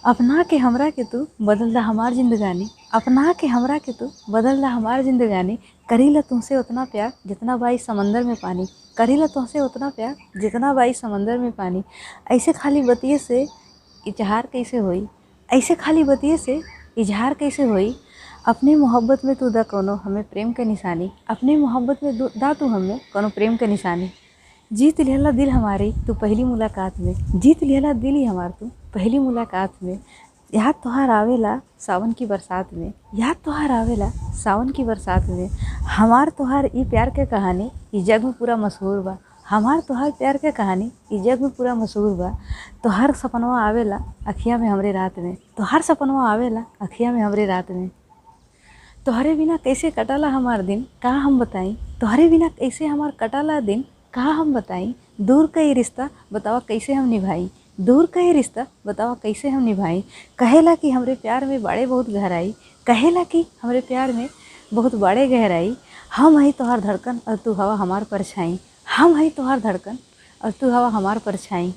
अपना के हमरा के तू बदल दा हमार जिंदगानी, अपना के हमरा के तू बदल दा हमार जिंदगानी। करीला तुमसे उतना प्यार जितना बाई समंदर में पानी, करीला तुमसे उतना प्यार जितना बाई समंदर में पानी। ऐसे खाली बतिये से इजहार कैसे होई, ऐसे खाली बतिये से इजहार कैसे होई। अपने मोहब्बत में तू दा कोनो हमें प्रेम के निशानी, अपने मोहब्बत में दा तू हमें कोनो प्रेम के निशानी। जीत लिहला दिल हमारी तू पहली मुलाकात में, जीत लिहला दिल ही हमार तू पहली मुलाकात में। याद तोहार आवेला सावन की बरसात में, याद तोहार आवेला सावन की बरसात में। हमार तोहार ई प्यार के कहानी ई जग में पूरा मशहूर बा, हमार तोहार प्यार के कहानी ई जग में पूरा मशहूर बा। तोहार सपनवा आवेला अखिया में हमरे रात में, तोहार सपनवा आवेला अखिया में हमरे रात में। तोहरे बिना कैसे कटाला हमार दिन का हम बताई, तोहरे बिना कैसे हमार कटाला दिन का हम बताई। दूर का ये रिश्ता बतावा कैसे हम निभाई, दूर का ये रिश्ता बतावा कैसे हम निभाई। कहेला कि हमरे प्यार में बड़े बहुत गहराई, कहेला कि हमरे प्यार में बहुत बड़े गहराई। हम हई तोहार धड़कन और तू हवा हमार परछाई, हम हई तोहार धड़कन और तू हवा हमार परछाई।